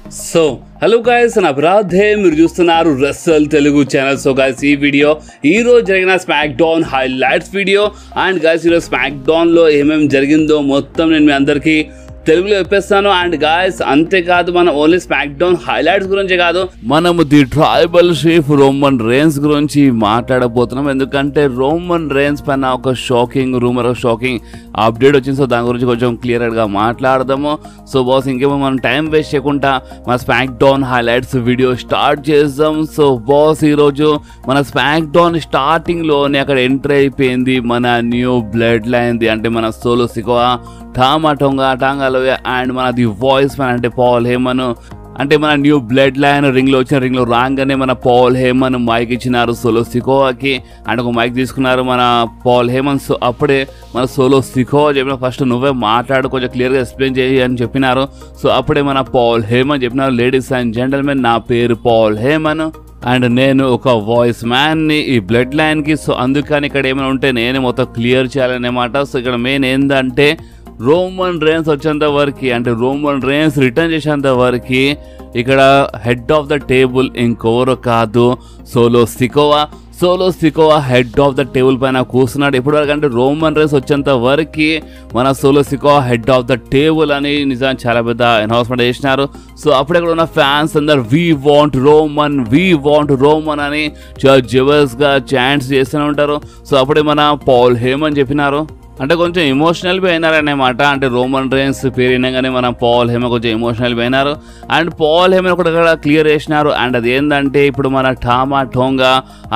So hello guys, నా అభిరాధే మీరు చూస్తున్నారు Russell Telugu channel. So guys, ఈ వీడియో ఈరోజు జరిగిన smack down highlights video. And guys, ఈరోజు స్మాక్ డౌన్లో ఏమేమి జరిగిందో మొత్తం నేను మీ అందరికీ తెలుగులో చెప్పేస్తాను. అండ్ గాయస్, అంతేకాదు మనం ఓన్లీ స్మాక్ డౌన్ హైలైట్స్ గురించి కాదు, మనము the tribal chief Roman rains గురించి మాట్లాడబోతున్నాం. ఎందుకంటే రోమన్ రేన్స్ పైన ఒక షాకింగ్ రూమర్, షాకింగ్ అప్డేట్ వచ్చింది. సో దాని గురించి కొంచెం క్లియర్గా మాట్లాడదాము. సో బాస్, ఇంకేమో మనం టైం వేస్ట్ చేయకుండా మన smack down highlights video start చేద్దాం. సో బాస్, ఈరోజు మన స్మాక్ డౌన్ స్టార్టింగ్లోనే అక్కడ ఎంటర్ అయిపోయింది మన న్యూ బ్లడ్ లైన్ది, అంటే మన Solo Sikoa, trauma Tonga, tonga లోయ అండ్ మన ది వాయిస్ మ్యాన్ అంటే పాల్ హేమన్. అంటే మన న్యూ బ్లడ్ లైన్ రింగ్లో వచ్చిన రింగ్లో రాగానే మన పాల్ హేమన్ మైక్ ఇచ్చినారు సోలో సికోవాకి. అండ్ ఒక మైక్ తీసుకున్నారు మన పాల్ హేమన్. సో అప్పుడే మన సోలో సికోవా చెప్పిన, ఫస్ట్ నువ్వే మాట్లాడు, కొంచెం క్లియర్గా ఎక్స్ప్లెయిన్ చేయి అని చెప్పినారు. సో అప్పుడే మన పాల్ హేమన్ చెప్పినారు, లేడీస్ అండ్ జెంటల్మెన్, నా పేరు పాల్ హేమన్ అండ్ నేను ఒక వాయిస్ మ్యాన్ని ఈ బ్లడ్ లైన్కి. సో అందుకని ఇక్కడ ఏమైనా ఉంటే నేనే మొత్తం క్లియర్ చేయాలన్నమాట. సో ఇక్కడ మెయిన్ ఏంటంటే రోమన్ రేన్స్ వచ్చేంత వరకు, అంటే రోమన్ రేన్స్ రిటర్న్ చేసేంత వరకు ఇక్కడ హెడ్ ఆఫ్ ద టేబుల్ ఇంకెవరో కాదు, solo Sikoa. Solo Sikoa head of the table పైన కూర్చున్నాడు ఇప్పటివరకు. అంటే రోమన్ రేన్స్ వచ్చేంత వరకు మన Solo Sikoa head of the table అని నిజాన్ని చాలా పెద్ద అనౌన్స్మెంట్ చేసినారు. సో అప్పుడు ఇక్కడ ఉన్న ఫ్యాన్స్ అందరు వీ వాంట్ రోమన్ అని చాలా జబర్దస్త్గా చాంట్స్ చేస్తూనే ఉంటారు. సో అప్పుడే మన పాల్ హేమన్ చెప్పినారు, అంటే కొంచెం ఎమోషనల్ అయినారన్నమాట. అంటే రోమన్ రేన్స్ పేరు వినగానే మన పాల్ హేమన్ కొంచెం ఎమోషనల్ అయినారు. అండ్ పాల్ హేమన్ ఒకటి క్లియర్ చేసినారు. అండ్ అది ఏంటంటే ఇప్పుడు మన టామా టోంగా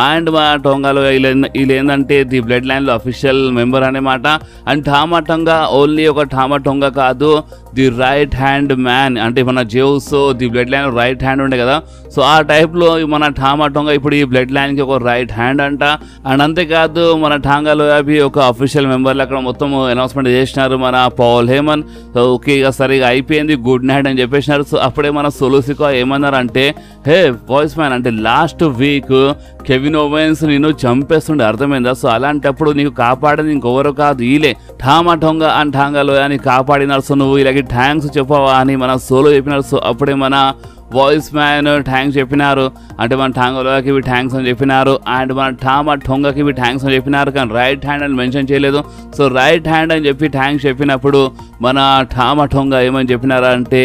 అండ్ మన టోంగాలో వీళ్ళు ఏంటంటే ది బ్లడ్ లైన్లో అఫీషియల్ మెంబర్ అనమాట. అండ్ టామా టోంగా ఓన్లీ ఒక టామా టోంగా కాదు, ది రైట్ హ్యాండ్ మ్యాన్. అంటే మన జేవ్స్ the bloodline right hand ఉండే కదా, సో ఆ టైప్లో మన టామా టోంగా ఇప్పుడు ఈ బ్లడ్ లైన్కి ఒక రైట్ హ్యాండ్ అంట. అండ్ అంతేకాదు మన టాంగాలో అవి ఒక అఫీషియల్ మెంబర్లు అక్కడ మొత్తం అనౌన్స్మెంట్ చేసినారు మన పాల్ హేమన్. సో ఓకే, ఇక సరిగా అయిపోయింది, గుడ్ నైట్ అని చెప్పేసినారు. సో అప్పుడే మన సోలో సికోవా ఏమన్నారంటే, హే వాయిస్ మ్యాన్, అంటే లాస్ట్ వీక్ కెవిన్ ఓవెన్స్ నేను చంపేస్తుండే, అర్థమైందా? సో అలాంటప్పుడు నీకు కాపాడేది ఇంకెవరో కాదు, ఈలే టామా టోంగా అండ్ టాంగాలో అని కాపాడినారు. సో నువ్వు ఇలాగే థ్యాంక్స్ చెప్పవా అని మన సోలో చెప్పినారు. సో అప్పుడే మన వాయిస్ మ్యాన్ థ్యాంక్స్ చెప్పినారు, అంటే మన టాంగాలోకి ఇవి థ్యాంక్స్ అని చెప్పినారు. అండ్ మన టామా టోంగాకి ఇవి థ్యాంక్స్ అని చెప్పినారు, కానీ రైట్ హ్యాండ్ అని మెన్షన్ చేయలేదు. సో రైట్ హ్యాండ్ అని చెప్పి థ్యాంక్స్ చెప్పినప్పుడు మన టామా టోంగా ఏమని చెప్పినారా అంటే,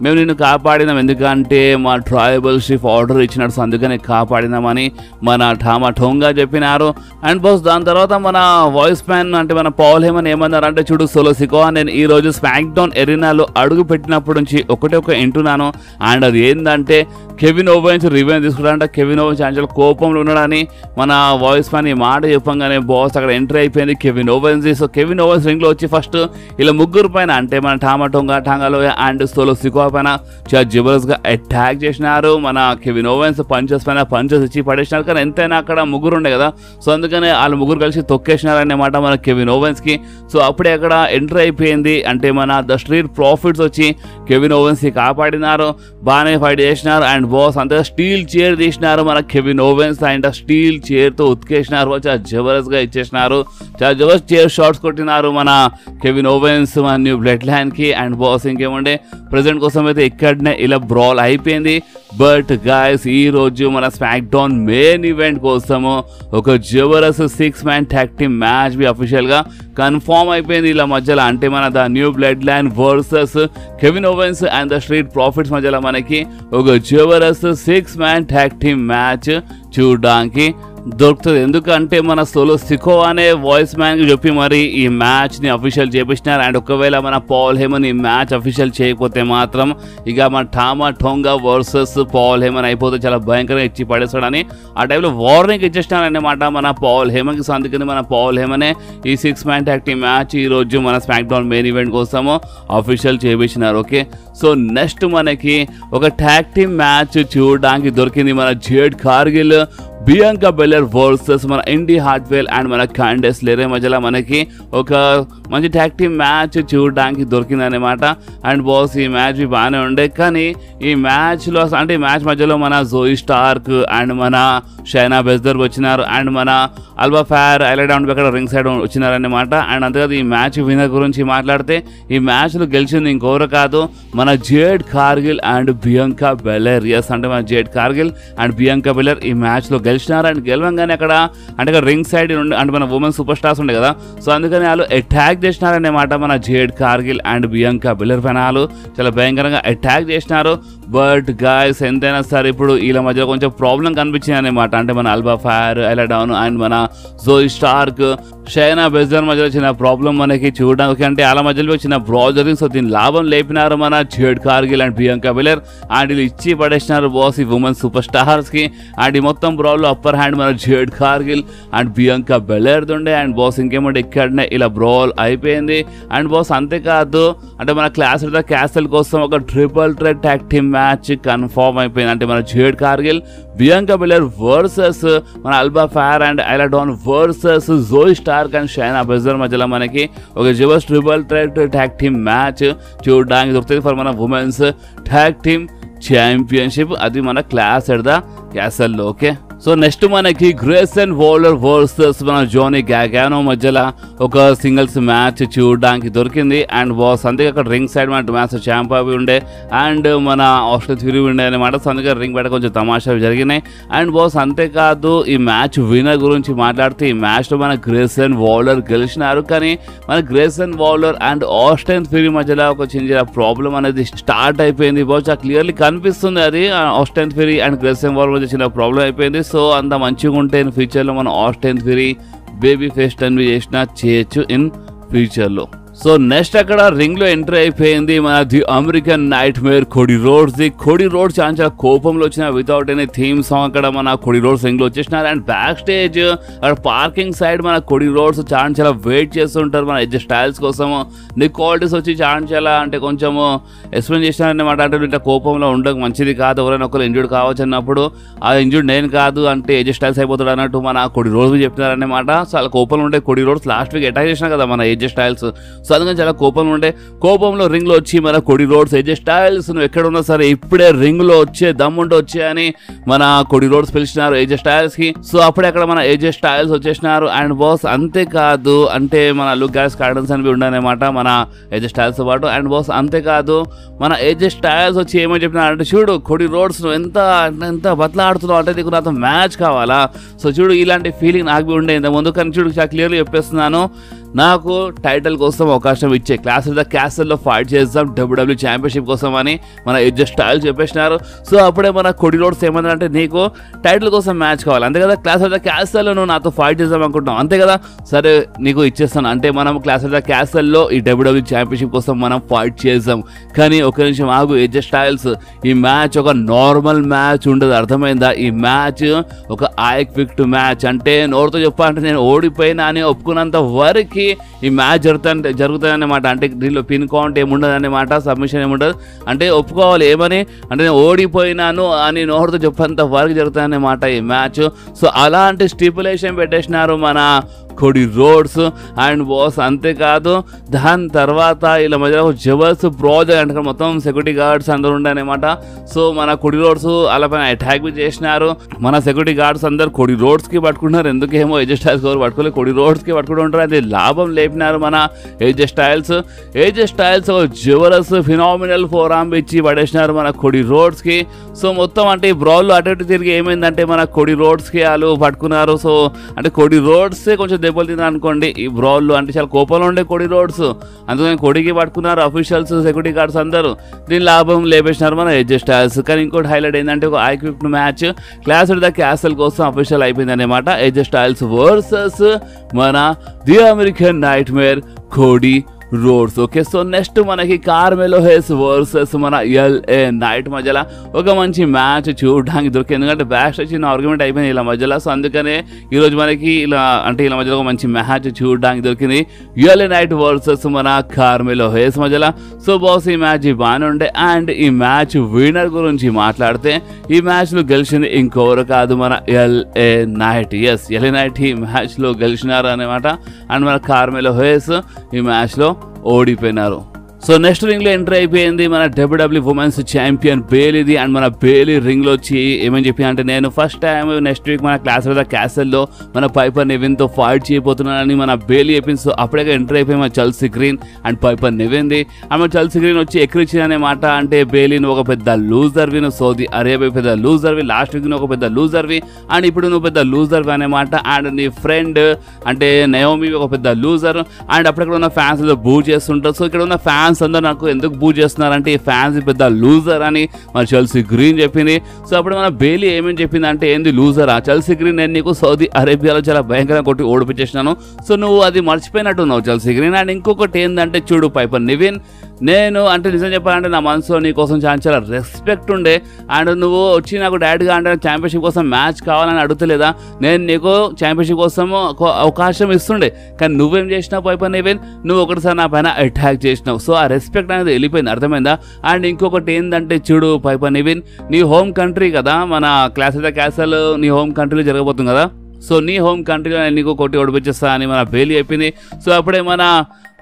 మేము నిన్ను కాపాడినాం, ఎందుకంటే మా ట్రైబల్ చీఫ్ ఆర్డర్ ఇచ్చినాడు, సో అందుకని కాపాడినామని మన టామా టోంగా చెప్పినారు. అండ్ బాస్, దాని తర్వాత మన వాయిస్ మ్యాన్ అంటే మన పాల్ హేమన్ ఏమన్నారు అంటే, చూడు సోలో సికోవా, నేను ఈరోజు స్మాక్ డౌన్ ఎరీనాలో అడుగు పెట్టినప్పటి నుంచి ఒకటే వింటున్నాను. అండ్ అది ఏంటంటే కెవిన్ ఓవెన్స్ రివెంజ్ తీసుకుంటాడంట. కెవిన్ ఓవెన్స్ చాలా కోపంలో ఉన్నాడని మన వాయిస్ మ్యాన్ ఈ మాట చెప్పంగానే బాస్ అక్కడ ఎంటర్ అయిపోయింది Kevin Owens. So Kevin Owens రింగ్లో వచ్చి ఫస్ట్ ఇలా ముగ్గురు పైన, అంటే మన టామా టోంగా, టాంగాలో అండ్ సోలో సికోవా పైన చాలా జబర్దస్త్గా అటాక్ చేసినారు. మన కెవిన్ ఓవెన్స్ పంచెస్ పైన పంచెస్ ఇచ్చి పడేసినారు, కానీ ఎంతైనా అక్కడ ముగ్గురు ఉండే కదా, సో అందుకనే వాళ్ళు ముగ్గురు కలిసి తొక్కేసినారన్నమాట మన కెవిన్ ఓవెన్స్కి. సో అప్పుడే అక్కడ ఎంటర్ అయిపోయింది, అంటే మన ద స్ట్రీట్ ప్రాఫిట్స్ వచ్చి కెవిన్ ఓవెన్స్కి కాపాడినారు, బాగానే ఫైట్ చేసినారు. అండ్ బాస్ అంతే స్టీల్ చైర్ తీసినారు మన కెవిన్ ఓవెన్స్, అండ్ స్టీల్ చైర్తో ఉతికేసినారు, చాలా జబర్దస్త్గా ఇచ్చేసినారు, చాలా జబర్దస్త్ చైర్ షాట్స్ కొట్టినారు మన కెవిన్ ఓవెన్స్ మన న్యూ బ్లడ్ లైన్కి. అండ్ బాస్ ఇంకేముండే ప్రెజెంట్ కోసం అయితే ఇక్కడనే ఇలా బ్రాల్ అయిపోయింది. బట్ గాయస్, ఈ రోజు మన స్మాక్ డౌన్ మెయిన్ ఈవెంట్ కోసము ఒక జబర్దస్త్ 6-man tag team match be అఫీషియల్గా కన్ఫర్మ్ అయిపోయింది ఇలా మధ్యలో. అంటే మన the new bloodline versus Kevin Owens and the street profits మధ్యలో మనకి ఒక జబర్దస్త్ 6-man ట్యాగ్ టీమ్ మ్యాచ్ చూడడానికి దొరుకుతుంది. ఎందుకంటే మన సోలో సికోవానే వాయిస్ మ్యాన్కి చెప్పి మరి ఈ మ్యాచ్ని అఫీషియల్ చేపించినారు. అండ్ ఒకవేళ మన పాల్ హేమన్ ఈ మ్యాచ్ అఫీషియల్ చేయకపోతే మాత్రం ఇక మన Tama Tonga versus Paul Heyman అయిపోతే చాలా భయంకరంగా ఇచ్చి పడేస్తాడని ఆ టైంలో వార్నింగ్ ఇచ్చేసినారన్నమాట మన పాల్ హేమన్కి. అందుకని మన పాల్ హేమనే ఈ 6-man ట్యాగ్ టీమ్ మ్యాచ్ ఈరోజు మన స్మాక్ డౌన్ మెయిన్ ఈవెంట్ కోసము అఫీషియల్ చేపించినారు. ఓకే, సో నెక్స్ట్ మనకి ఒక ట్యాగ్ టీమ్ మ్యాచ్ చూడడానికి దొరికింది మన Jade Cargill, Bianca Belair versus మన ఇండి హార్ట్వేల్ అండ్ మన క్యాండెస్ లేరే మధ్యలో మనకి ఒక మంచి ట్యాగ్ టీమ్ మ్యాచ్ చూడడానికి దొరికిందనమాట. అండ్ బాస్ ఈ మ్యాచ్ బాగానే ఉండే, కానీ ఈ మ్యాచ్లో అంటే ఈ మ్యాచ్ మధ్యలో మన జోయి స్టార్క్ అండ్ మన షైనా బెస్దర్ వచ్చినారు. అండ్ మన అల్బా ఫైర్ ఐలా డౌన్ అక్కడ రింగ్ సైడ్ వచ్చినారన్నమాట. అండ్ అంతేకాదు ఈ మ్యాచ్ విన్నర్ గురించి మాట్లాడితే ఈ మ్యాచ్లో గెలిచింది ఇంకెవరు కాదు మన Jade Cargill and Bianca Belair. Yes అంటే మన Jade Cargill and Bianca Belair ఈ మ్యాచ్లో గెలిచినారు. అండ్ గెలవంగానే అక్కడ రింగ్ సైడ్ అంటే మన ఉమెన్ సూపర్ స్టార్స్ ఉండే కదా, సో అందుకని వాళ్ళు అటాక్ చేసినారన్నమాట. మన Jade Cargill and Bianca baler పైన వాళ్ళు చాలా భయంకరంగా అటాక్ చేసినారు. బట్ గాయస్ ఎంతైనా సరే ఇప్పుడు వీళ్ళ మధ్యలో కొంచెం ప్రాబ్లం కనిపించింది అనమాట. అంటే మన Alba fire Aila down and మన జోయి స్టార్క్ షైనా బెజర్ మధ్యలో చిన్న ప్రాబ్లం మనకి చూడడానికి, అంటే వాళ్ళ మధ్యలో చిన్న బ్రాజరింగ్. సో దీని లాభం లేపినారు మన Jade Cargill and Bianca baler. And వీళ్ళు ఇచ్చి పడేసినారు బాస్ ఈ ఉమెన్ సూపర్ స్టార్స్ కి. అండ్ ఈ మొత్తం బ్రాల్లో అప్పర్ హ్యాండ్ మన Jade Cargill and Bianca baler ఉండే. అండ్ బాస్ ఇంకేమంటే ఇక్కడనే ఇలా బ్రాల్ అయిపోయింది. అండ్ బాస్ అంతేకాదు అంటే మన క్లాస్ ఆఫ్ ద క్యాసల్ కోసం ఒక triple threat tag team match confirm అయిపోయింది. అంటే మన Jade Cargill Bianca Belair versus మన Alba Fyre and Isla Dawn versus Zoey Stark and Shayna Baszler మధ్యలో మనకి ఒక జబర్దస్త్ triple threat tag team match చూడడానికి దొరుకుతుంది ఫర్ మన ఉమెన్స్ ట్యాగ్ టీమ్ ఛాంపియన్షిప్. అది మన క్లాస్ ఎట్ ద క్యాసల్లో. ఓకే, సో నెక్స్ట్ మనకి గ్రేసన్ వాలర్ వర్సెస్ మన జోనీ గాగానో మధ్యలో ఒక సింగిల్స్ మ్యాచ్ చూడడానికి దొరికింది. అండ్ బాస్ అందుకే అక్కడ రింగ్ సైడ్ మన మ్యాచ్ ఛాంప్ అవి ఉండే అండ్ మన ఆస్ట్రేలియా థ్యూరీ ఉండే అనమాట. సో అందుకే రింగ్ బయట కొంచెం తమాషాలు జరిగినాయి. అండ్ బాస్ అంతేకాదు ఈ మ్యాచ్ విన్నర్ గురించి మాట్లాడితే ఈ మ్యాచ్లో మన గ్రేసన్ వాలర్ గెలిచినారు. కానీ మన gracing Waller and Australia theory మధ్యలో ఒక చిన్న ప్రాబ్లం అనేది స్టార్ట్ అయిపోయింది. బాస్ క్లియర్లీ కనిపిస్తుంది అది Australia theory and gracing Waller మధ్య చిన్న ప్రాబ్లం అయిపోయింది. సో అంత మంచిగా ఉంటే ఇన్ ఫ్యూచర్లో మనం ఆస్ట్రేలియా థ్యూరీ బేబీ ఫేస్ టర్న్ చేసినా చేయొచ్చు ఇన్ ఫ్యూచర్లో. సో నెక్స్ట్ అక్కడ రింగ్ లో ఎంట్రీ అయిపోయింది మన the American nightmare Cody Rhodes. The Cody Rhodes చాలా కోపంలో వచ్చిన వితౌట్ ఎనీ థీమ్ సాంగ్ అక్కడ మన కోడీ రోడ్స్ రింగ్ లో వచ్చేసినారు. అండ్ బ్యాక్ స్టేజ్ అక్కడ పార్కింగ్ సైడ్ మన కోడీ రోడ్స్ చాలా వెయిట్ చేస్తుంటారు మన ఎడ్జ్ స్టైల్స్ కోసం. నికోల్టిస్ వచ్చి చాలా అంటే కొంచెము ఎక్స్ప్లెయిన్ చేసినారన్నమాట. అంటే ఇట్లా కోపంలో ఉండక మంచిది కాదు, ఎవరైనా ఒకరు ఇంజూర్డ్ కావచ్చు అన్నప్పుడు ఆ ఇంజూర్డ్ నేను కాదు అంటే ఎడ్జ్ స్టైల్స్ అయిపోతాడు అన్నట్టు మన కోడీ రోడ్స్ చెప్తున్నారన్నమాట. సో అలా కోపంలో ఉండే Cody roads last week attack చేసినా కదా మన ఎడ్జ్ స్టైల్స్. సో అందుకని చాలా కోపంలో ఉండే కోపంలో రింగ్ లో వచ్చి మన కోడీ రోడ్స్ ఎడ్జ్ స్టైల్స్ నువ్వు ఎక్కడ ఉన్నా సరే ఇప్పుడే రింగ్ లో వచ్చే దమ్ముంటే వచ్చే అని మన కోడీ రోడ్స్ పిలిచినారు ఎడ్జ్ స్టైల్స్ కి. సో అప్పుడే అక్కడ మన ఎడ్జ్ స్టైల్స్ వచ్చేసినారు. అండ్ బాస్ అంతేకాదు అంటే మన లుక్ గ్యాస్ కార్డన్స్ అని ఉండనమాట మన ఎడ్జ్ స్టైల్స్ తో పాటు. అండ్ బాస్ అంతేకాదు మన ఎడ్జ్ స్టైల్స్ వచ్చి ఏమని చెప్పినారు అంటే చూడు కోడీ రోడ్స్ నువ్వు ఎంత బతలాడుతున్నావు అంటే నీకు నాతో మ్యాచ్ కావాలా. సో చూడు ఇలాంటి ఫీలింగ్ నాకు ఉండే ఇంత ముందు, కానీ చూడు చాలా క్లియర్గా చెప్పేస్తున్నాను నాకు టైటిల్ కోసం అవకాశం ఇచ్చే క్లాస్ ఆఫ్ ద క్యాసల్లో ఫైట్ చేద్దాం డబ్ల్యూడబ్ల్యూ ఛాంపియన్షిప్ కోసం అని మన ఎడ్జ్ స్టైల్ చెప్పేసినారు. సో అప్పుడే మన కోడీ రోడ్స్ ఏమన్నారంటే నీకు టైటిల్ కోసం మ్యాచ్ కావాలి అంతే కదా, క్లాస్ ఆఫ్ ద క్యాసల్లో నువ్వు నాతో ఫైట్ చేద్దాం అనుకుంటున్నావు అంతే కదా, సరే నీకు ఇచ్చేస్తాను. అంటే మనం క్లాస్ ఆఫ్ ద క్యాసల్లో ఈ డబ్ల్యూడబ్ల్యూ ఛాంపియన్షిప్ కోసం మనం ఫైట్ చేద్దాం. కానీ ఒక నిమిషం ఆగు ఎడ్జ్ స్టైల్స్, ఈ మ్యాచ్ ఒక నార్మల్ మ్యాచ్ ఉండదు అర్థమైందా. ఈ మ్యాచ్ ఒక ఐక్విక్ట్ మ్యాచ్. అంటే నోరుతో చెప్పాలంటే నేను ఓడిపోయినా అని ఒప్పుకున్నంత వరకు ఈ మ్యాచ్ జరుగుతుంది అన్నమాట. అంటే దీనిలో పిన్ కౌంట్ ఏముండదు అన్నమాట, సబ్మిషన్ ఏముండదు. అంటే ఒప్పుకోవాలి ఏమని అంటే నేను ఓడిపోయినాను అని నోరుతో చెప్పేంత వరకు జరుగుతుంది అన్నమాట ఈ మ్యాచ్. సో అలాంటి స్టిపులేషన్ పెట్టేసినారు మన కోడీ రోడ్స్ అండ్ బాస్. అంతేకాదు దాని తర్వాత ఇలా మధ్యలో జబర్దస్త్ ప్రాజెక్ట్ అంటే మొత్తం సెక్యూరిటీ గార్డ్స్ అందరూ ఉండనమాట. సో మన కోడీ రోడ్స్ అలా పైన అటాక్ బి చేసినారు. మన సెక్యూరిటీ గార్డ్స్ అందరు కోడీ రోడ్స్కి పట్టుకుంటున్నారు, ఎందుకేమో ఎడ్జ్ స్టైల్స్ ఎవరు పట్టుకోలేదు, కోడీ రోడ్స్కి పట్టుకుంటుంటారు. అది లాభం లేపినారు మన edge styles. Edge styles Jabardasth phenomenal forearm ఇచ్చి పడేసినారు మన కోడీ రోడ్స్కి. సో మొత్తం అంటే ఈ బ్రాల్లో అటు ఇటు తిరిగి ఏమైందంటే మన కోడీ రోడ్స్కి వాళ్ళు పట్టుకున్నారు. సో అంటే కోడీ రోడ్స్ కొంచెం దెబ్బలు తిన్నారు అనుకోండి ఈ బ్రాల్లో, అంటే చాలా కోపంలో ఉండే కోడీ రోడ్స్. అందుకని కోడీకి పట్టుకున్నారు అఫీషియల్స్ సెక్యూరిటీ గార్డ్స్ అందరూ. దీని లాభం లేపేసినారు మన ఎడ్జ్ స్టైల్స్. కానీ ఇంకోటి హైలైట్ ఏంటంటే ఒక I quit match clash of the castle కోసం అఫీషియల్ అయిపోయింది అనమాట. ఎడ్జ్ స్టైల్స్ వర్సెస్ మన the American nightmare Cody Rhodes. Okay, so next మనకి కార్మెలో హేస్ వర్సెస్ మన ఎల్ఏ నైట్ మధ్యలో ఒక మంచి మ్యాచ్ చూడడానికి దొరికింది. ఎందుకంటే బ్యాక్ స్టేజ్ చిన్న ఆర్గ్యుమెంట్ అయిపోయింది ఇలా మధ్యలో. సో అందుకనే ఈరోజు మనకి ఇలా మధ్యలో ఒక మంచి మ్యాచ్ చూడడానికి దొరికింది ఎల్ఏ నైట్ వర్సెస్ మన కార్మెలో హేస్ మధ్యలో. సో బాస్ ఈ మ్యాచ్ బాగానే ఉండే. అండ్ ఈ మ్యాచ్ విన్నర్ గురించి మాట్లాడితే ఈ మ్యాచ్లో గెలిచింది ఇంకెవరు కాదు మన LA Knight. Yes, LA Knight ఈ మ్యాచ్లో గెలిచినారు అనమాట. అండ్ మన కార్మెలో హేస్ ఈ మ్యాచ్లో ఓడిపోయినారు. సో నెక్స్ట్ రింగ్ లో ఎంట్రీ అయిపోయింది మన WWE ఉమెన్స్ ఛాంపియన్ బేలీది. అండ్ మన బేలీ రింగ్ లో వచ్చి ఏమని చెప్పి అంటే నేను ఫస్ట్ టైం నెక్స్ట్ వీక్ మన క్లాస్ ఆఫ్ ద క్యాసల్ లో మన పైపర్ నివిన్ తో ఫైట్ చేయబోతున్నానని మన బేలీ చెప్పింది. సో అప్పుడే ఎంట్రీ అయిపోయి మన చెల్సీ గ్రీన్ అండ్ పైపర్ నివిన్ది. అండ్ మన చెల్సీ గ్రీన్ వచ్చి ఎక్కిరిచ్చిన అనే మాట అంటే బేలీ నువ్వు ఒక పెద్ద లూజర్వి, నువ్వు సౌదీ అరేబియా పెద్ద లూజర్వి, లాస్ట్ వీక్ నువ్వు ఒక పెద్ద లూజర్వి అండ్ ఇప్పుడు నువ్వు పెద్ద లూజర్వి అనే మాట. అండ్ నీ ఫ్రెండ్ అంటే నయోమి ఒక పెద్ద లూజర్ అండ్ అప్పుడక్కడ ఉన్న ఫ్యాన్స్ బూ చేస్తుంటారు. సో ఇక్కడ ఉన్న ఫ్యాన్స్ అందరూ నాకు ఎందుకు బూ చేస్తున్నారంటే ఈ ఫ్యాన్స్ పెద్ద లూజర్ అని మన చెల్సీ గ్రీన్ చెప్పింది. సో అప్పుడు మన బేలీ ఏమేమి చెప్పింది అంటే ఏంది లూజరా చెల్సీ గ్రీన్, నేను నీకు సౌదీ అరేబియాలో చాలా భయంకరంగా కొట్టి ఓడిపించేసినాను. సో నువ్వు అది మర్చిపోయినట్టున్నావు చెల్సీ గ్రీన్. అండ్ ఇంకొకటి ఏంటంటే చూడు పైపర్ నివిన్, నేను అంటే నిజం చెప్పాలంటే నా మనసులో నీ కోసం చాలా రెస్పెక్ట్ ఉండే. అండ్ నువ్వు వచ్చి నాకు డైరెక్ట్గా అంటే ఛాంపియన్షిప్ కోసం మ్యాచ్ కావాలని అడుగుతలేదా, నేను నీకు ఛాంపియన్షిప్ కోసం అవకాశం ఇస్తుండే. కానీ నువ్వేం చేసినావు పైపర్ నివిన్, నువ్వు ఒకటిసారి నా పైన అటాక్ చేసినావు. సో ఆ రెస్పెక్ట్ అనేది వెళ్ళిపోయింది, అర్థమైందా. అండ్ ఇంకొకటి ఏంటంటే చూడు పైపర్ నివిన్, నీ హోమ్ కంట్రీ కదా మన క్లాస్ ఆఫ్ ద క్యాసల్ నీ హోమ్ కంట్రీలో జరగబోతుంది కదా. సో నీ హోమ్ కంట్రీలో నేను నీకు కొట్టి ఓడిపించేస్తా అని మన బేలీ చెప్పింది. సో అప్పుడే మన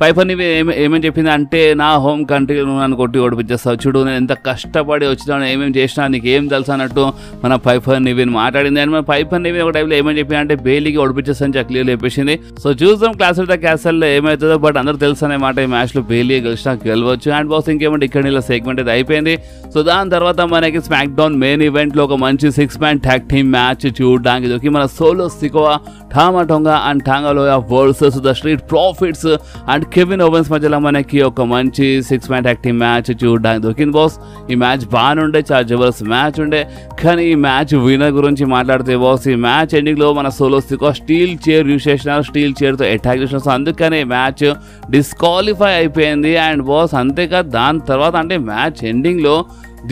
పైపర్ నివిన్ ఏమేమి చెప్పింది అంటే నా హోమ్ కంట్రీలో నన్ను కొట్టి ఓడిపించేస్తావు, చూడు నేను ఎంత కష్టపడి వచ్చినా ఏమేమి చేసినా నీకు ఏం తెలుసు అన్నట్టు మన పైపర్ నివిన్ మాట్లాడింది. అండ్ మన పైపర్ నివిన్ ఒక టైంలో ఏమని చెప్పింది అంటే బేలీకి ఓడిపించేస్తా అని క్లియర్ చెప్పేసింది. సో చూద్దాం క్లాస్ ఆఫ్ ద క్యాసల్లో ఏమవుతుందో, బట్ అందరూ తెలుసు అనే మాట ఈ మ్యాచ్లో బేలీ గెలిచినా గెలవచ్చు. అండ్ బాస్ ఇంకేమంటే ఇక్కడ ఇలా సెగ్మెంట్ అయితే అయిపోయింది. సో దాని తర్వాత మనకి స్మాక్ డౌన్ మెయిన్ ఈవెంట్లో ఒక మంచి 6-man ట్యాగ్ టీమ్ మ్యాచ్ చూడడానికి దొరికి మన Solo Sikoa, Tama Tonga and Tonga Loa versus the street Profits and Kevin Owens మధ్యలో మనకి ఒక మంచి 6-man ట్యాగ్ టీమ్ మ్యాచ్ చూడడానికి దొరికింది బాస్. ఈ మ్యాచ్ బాగానే ఉండే, చాలా జబర్దస్త్ మ్యాచ్ ఉండే. కానీ ఈ మ్యాచ్ విన్నర్ గురించి మాట్లాడితే బాస్ ఈ మ్యాచ్ ఎండింగ్లో మన solo Sikoa steel chair use చేసినారు, స్టీల్ చైర్తో అటాక్ చేసినారు. సో అందుకనే మ్యాచ్ డిస్క్వాలిఫై అయిపోయింది. అండ్ బాస్ అంతేకాదు దాని తర్వాత అంటే మ్యాచ్ ఎండింగ్లో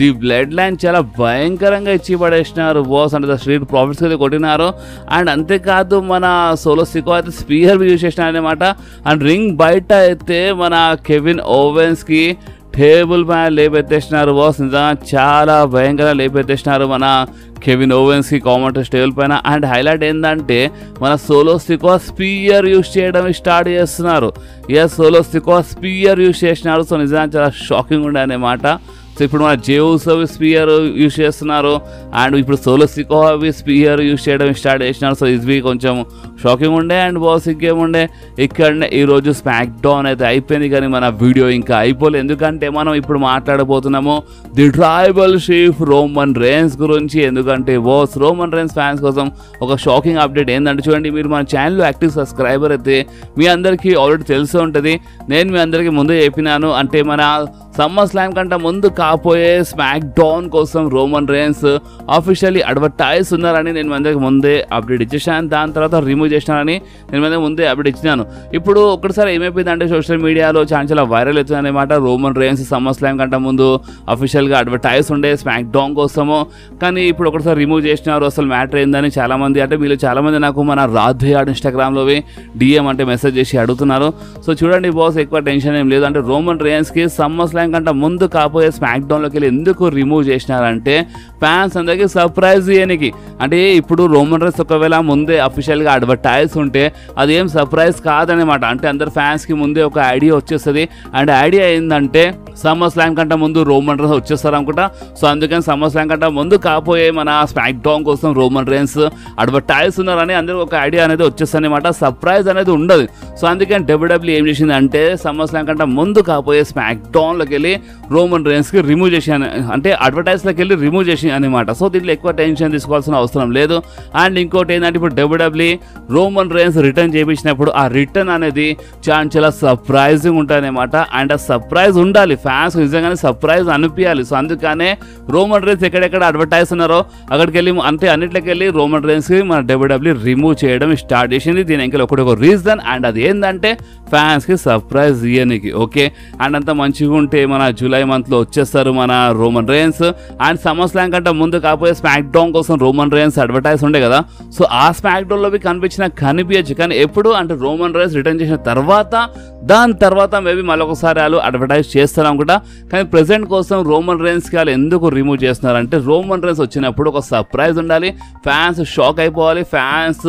ది బ్లడ్ లైన్ చాలా భయంకరంగా ఇచ్చి పడేసినారు బాస్. అంటే స్ట్రీట్ ప్రాఫిట్స్ అయితే కొట్టినారు. అండ్ అంతేకాదు మన సోలో సికో అయితే స్పీయర్ యూజ్ చేసినారు అనమాట. అండ్ రింగ్ బయట అయితే మన కెవిన్ ఓవెన్స్కి టేబుల్ పైన లేపెత్తేసినారు బాస్. నిజంగా చాలా భయంకరంగా లేపెత్తేసినారు మన కెవిన్ ఓవెన్స్కి కామెంటర్స్ టేబుల్ పైన. అండ్ హైలైట్ ఏంటంటే మన సోలో సికో స్పీయర్ యూజ్ చేయడం స్టార్ట్ చేస్తున్నారు. సోలో సికో స్పీయర్ యూజ్ చేసినారు. సో నిజంగా చాలా షాకింగ్ ఉండే అనమాట. సో ఇప్పుడు మన జేవుస్ అవి స్పీయర్ యూజ్ చేస్తున్నారు అండ్ ఇప్పుడు సోలో సికో అవి స్పీయర్ యూజ్ చేయడం స్టార్ట్ చేసినారు. సో ఇది కొంచెం షాకింగ్ ఉండే. అండ్ బాస్ ఇంకేముండే ఇక్కడనే ఈరోజు స్మాక్ డౌన్ అయితే అయిపోయింది, కానీ మన వీడియో ఇంకా అయిపోలేదు. ఎందుకంటే మనం ఇప్పుడు మాట్లాడబోతున్నాము the tribal chief Roman rains గురించి. ఎందుకంటే బాస్ రోమన్ రేన్స్ ఫ్యాన్స్ కోసం ఒక షాకింగ్ అప్డేట్ ఏంటంటే చూడండి, మీరు మన ఛానల్లో యాక్టివ్ సబ్స్క్రైబర్ అయితే మీ అందరికీ ఆల్రెడీ తెలిసే ఉంటుంది. నేను మీ అందరికీ ముందే చెప్పినాను, అంటే మన సమ్మర్ స్లామ్ కంటే ముందు కాపోయే స్మాక్ డౌన్ కోసం రోమన్ రేన్స్ ఆఫీషియల్లీ అడ్వర్టైజ్ ఉన్నారని నేను అందరికి ముందే అప్డేట్ ఇచ్చేసాను. దాని తర్వాత రిమూవ్ చేసినానని నేను ముందే అప్డేట్ ఇచ్చినాను. ఇప్పుడు ఒకటిసారి ఏమైపోయిందంటే సోషల్ మీడియాలో చాలా వైరల్ అవుతుంది అనమాట. రోమన్ రేన్స్ సమ్మర్ స్లామ్ కంటే ముందు అఫీషియల్గా అడ్వర్టైజ్ ఉండే స్మాక్ డౌన్ కోసము, కానీ ఇప్పుడు ఒకటిసారి రిమూవ్ చేసినారు. అసలు మ్యాటర్ ఏందని చాలామంది అంటే వీళ్ళు చాలామంది నాకు మన రాధే ఆడ్ ఇన్స్టాగ్రామ్లో డిఎం అంటే మెసేజ్ చేసి అడుగుతున్నారు. సో చూడండి బాస్ ఎక్కువ టెన్షన్ ఏం లేదు. అంటే రోమన్ రేన్స్కి సమ్మర్ స్లామ్ కంటే ముందు కాపోయే స్మాక్ డౌన్లోకి వెళ్ళి ఎందుకు రిమూవ్ చేసినారంటే ఫ్యాన్స్ అందరికీ సర్ప్రైజ్ చేయడానికి. అంటే ఇప్పుడు రోమన్ రేన్స్ ఒకవేళ ముందే అఫీషియల్గా అడ్వర్టైజ్ ఉంటే అది ఏం సర్ప్రైజ్ కాదనమాట. అంటే అందరు ఫ్యాన్స్కి ముందే ఒక ఐడియా వచ్చేస్తుంది. అండ్ ఐడియా ఏంటంటే సమ్మర్ స్లామ్ కంటే ముందు రోమన్ రేన్స్ వచ్చేస్తారు అనుకుంటా. సో అందుకని సమ్మర్ స్లామ్ కంటే ముందు కాపోయే మన స్మాక్ డౌన్ కోసం రోమన్ రేన్స్ అడ్వర్టైజ్ ఉన్నారని అందరూ ఒక ఐడియా అనేది వచ్చేస్తుంది అనమాట. సర్ప్రైజ్ అనేది ఉండదు. సో అందుకని WWE ఏం చేసింది అంటే సమ్మర్ స్లామ్ కంటే ముందు కాపోయే స్మాక్ డౌన్లోకి వెళ్ళి రోమన్ రేన్స్కి రిమూవ్ చేసి అంటే అడ్వర్టైజ్లోకి వెళ్ళి రిమూవ్ చేసి అనమాట. సో దీంట్లో ఎక్కువ టెన్షన్ తీసుకోవాల్సిన అవసరం లేదు. అండ్ ఇంకోటి ఏంటంటే ఇప్పుడు WWE రోమన్ రేన్స్ రిటర్న్ చేయించినప్పుడు ఆ రిటర్న్ అనేది చాలా సర్ప్రైజింగ్ ఉంటుంది అనమాట. అండ్ ఆ సర్ప్రైజ్ ఉండాలి, ఫ్యాన్స్ నిజంగానే సర్ప్రైజ్ అనిపించాలి. సో అందుకనే రోమన్ రేన్స్ ఎక్కడెక్కడ అడ్వర్టైజ్ ఉన్నారో అక్కడికి వెళ్ళి అంటే అన్నిట్లోకి వెళ్ళి రోమన్ రేన్స్కి మన WWE రిమూవ్ చేయడం స్టార్ట్ చేసింది. దీని ఇంకా ఒక రీజన్, అండ్ అది ఏంటంటే ఫ్యాన్స్కి సర్ప్రైజ్ ఇయ్యనికి. ఓకే, అండ్ అంత మంచిగా ఉంటే మన జూలై మంత్లో వచ్చేస్తారు మన Roman rains. And summer slam కంటే ముందు కాకపోతే స్మాక్ డౌన్ కోసం రోమన్ రేన్స్ అడ్వర్టైజ్ ఉండే కదా. సో ఆ స్మాక్ డౌన్లో కనిపించచ్చు, కానీ ఎప్పుడు అంటే రోమన్ రేన్స్ రిటర్న్ చేసిన తర్వాత దాని తర్వాత మేబీ మళ్ళొకసారి వాళ్ళు అడ్వర్టైజ్ చేస్తారు అనుకుంటా. కానీ ప్రెసెంట్ కోసం రోమన్ రేన్స్కి వాళ్ళు ఎందుకు రిమూవ్ చేస్తున్నారంటే రోమన్ రేన్స్ వచ్చినప్పుడు ఒక సర్ప్రైజ్ ఉండాలి, ఫ్యాన్స్ షాక్ అయిపోవాలి, ఫ్యాన్స్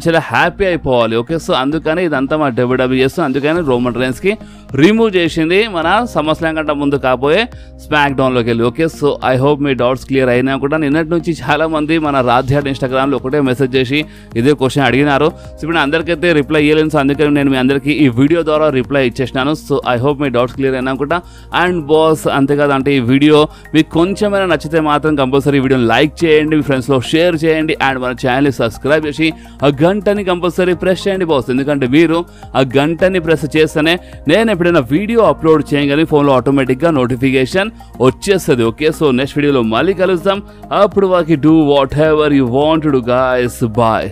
చాలా హ్యాపీ అయిపోవాలి. ఓకే, సో అందుకని ఇదంతా మా WWE చేస్తుంది. అందుకని రోమన్ రేన్స్కి రిమూవ్ చేసింది మన సమ్మర్స్లామ్ కంటే ముందు కాబోయే స్మాక్ డౌన్లోకి వెళ్ళి. ఓకే, సో ఐ హోప్ మీ డౌట్స్ క్లియర్ అయినా కూడా. నిన్నటి నుంచి చాలా మంది మన రాధ్యాడ్ ఇన్స్టాగ్రామ్లో ఒకటే మెసేజ్ చేసి ఇదే క్వశ్చన్ అడిగినారు. సో ఇప్పుడు అందరికైతే రిప్లై ఇవ్వలేను, సో అందుకని నేను మీ అందరికీ ఈ వీడియో ద్వారా రిప్లై ఇచ్చేసినాను. సో ఐ హోప్ మీ డౌట్స్ క్లియర్ అయినా కూడా. అండ్ బాస్ అంతేకాదు, అంటే ఈ వీడియో మీకు కొంచెమైనా నచ్చితే మాత్రం కంపల్సరీ ఈ వీడియోని లైక్ చేయండి, మీ ఫ్రెండ్స్లో షేర్ చేయండి, అండ్ మన ఛానల్ని సబ్స్క్రైబ్ చేసి ఆ గంటని కంపల్సరీ ప్రెస్ చేయండి బాస్. ఎందుకంటే మీరు ఆ గంటని ప్రెస్ చేస్తేనే నేను ఎప్పుడైనా వీడియో అప్లోడ్ చేయగానే ఫోన్లో ఆటోమేటిక్గా నోటిఫికేషన్ వచ్చేస్తుంది. ఓకే, సో నెక్స్ట్ వీడియోలో మళ్ళీ కలుద్దాం. అప్పుడు వాకి do whatever you want to do guys. Bye.